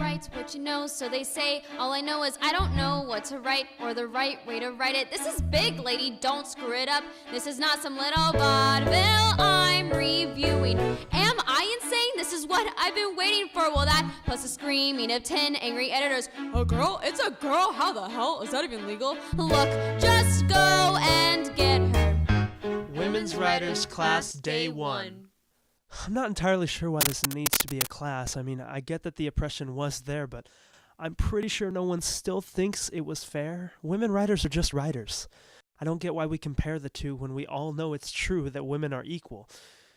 write what you know, so they say. All I know is I don't know what to write or the right way to write it. This is big, lady, don't screw it up. This is not some little vaudeville I'm reviewing. Am I insane? This is what I've been waiting for. Well, that plus the screaming of 10 angry editors. A girl? It's a girl? How the hell? Is that even legal? Look, just go and get her. Women's Writers Class Day 1. I'm not entirely sure why this needs to be a class. I mean, I get that the oppression was there, but I'm pretty sure no one still thinks it was fair. Women writers are just writers. I don't get why we compare the two when we all know it's true that women are equal.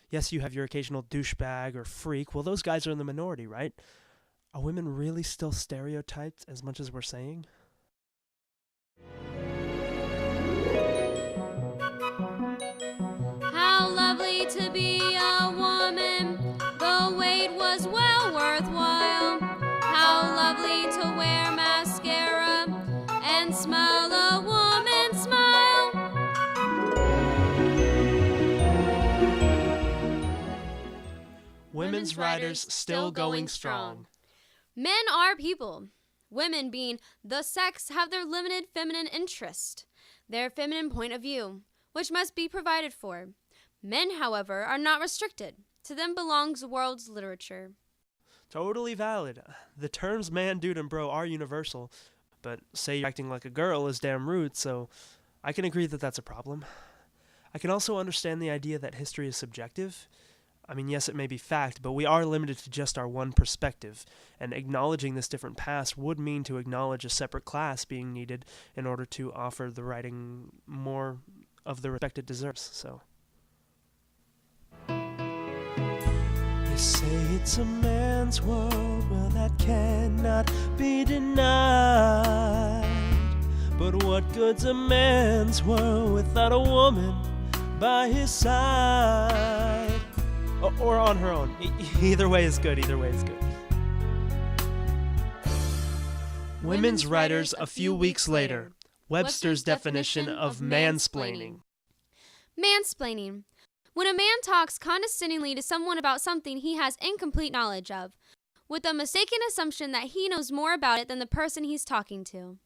Yes, you have your occasional douchebag or freak. Well, those guys are in the minority, right? Are women really still stereotyped as much as we're saying? How lovely to be a woman. The wait was well worthwhile. How lovely to wear mascara and smile a woman's smile. Women's Writers still going strong. Men are people. Women, being the sex, have their limited feminine interest, their feminine point of view, which must be provided for. Men, however, are not restricted. To them belongs the world's literature. Totally valid. The terms man, dude, and bro are universal, but say you're acting like a girl is damn rude, so I can agree that that's a problem. I can also understand the idea that history is subjective. I mean, yes, it may be fact, but we are limited to just our one perspective, and acknowledging this different past would mean to acknowledge a separate class being needed in order to offer the writing more of the respect it deserves, so. They say it's a man's world, well that cannot be denied. But what good's a man's world without a woman by his side? Or on her own. Either way is good, either way is good. Women's Writers a few weeks later. Webster's definition of mansplaining. Mansplaining. When a man talks condescendingly to someone about something he has incomplete knowledge of, with a mistaken assumption that he knows more about it than the person he's talking to.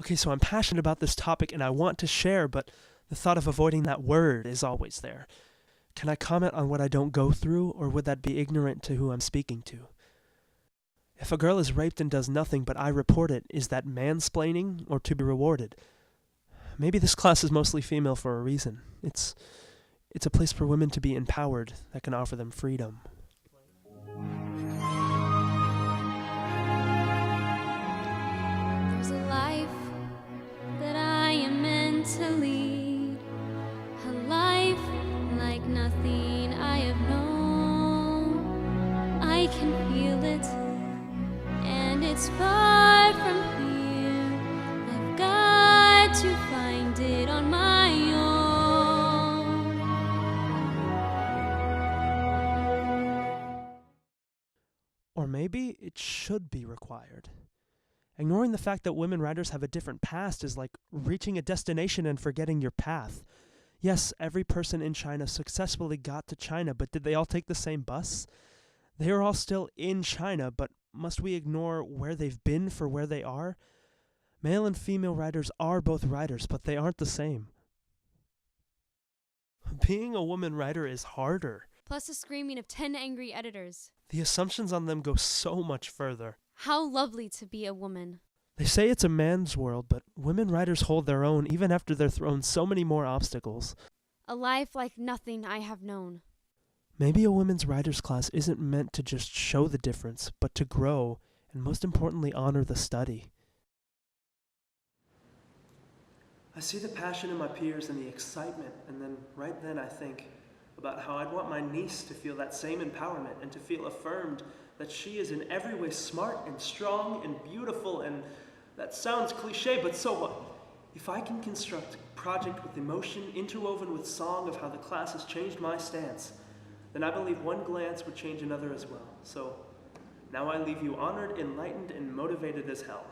Okay, so I'm passionate about this topic and I want to share, but the thought of avoiding that word is always there. Can I comment on what I don't go through, or would that be ignorant to who I'm speaking to? If a girl is raped and does nothing but I report it, is that mansplaining or to be rewarded? Maybe this class is mostly female for a reason. It's a place for women to be empowered that can offer them freedom. There's a life that I am meant to lead, a life like nothing I have known. I can feel it, and it's far from here. I've got to find it on my own. Or maybe it should be required. Ignoring the fact that women writers have a different past is like reaching a destination and forgetting your path. Yes, every person in China successfully got to China, but did they all take the same bus? They are all still in China, but must we ignore where they've been for where they are? Male and female writers are both writers, but they aren't the same. Being a woman writer is harder. Plus the screaming of 10 angry editors. The assumptions on them go so much further. How lovely to be a woman. They say it's a man's world, but women writers hold their own even after they're thrown so many more obstacles. A life like nothing I have known. Maybe a women's writers class isn't meant to just show the difference, but to grow, and most importantly, honor the study. I see the passion in my peers and the excitement, and then right then I think about how I'd want my niece to feel that same empowerment and to feel affirmed that she is in every way smart and strong and beautiful, and that sounds cliche, but so what? If I can construct a project with emotion interwoven with song of how the class has changed my stance, then I believe one glance would change another as well. So now I leave you honored, enlightened, and motivated as hell.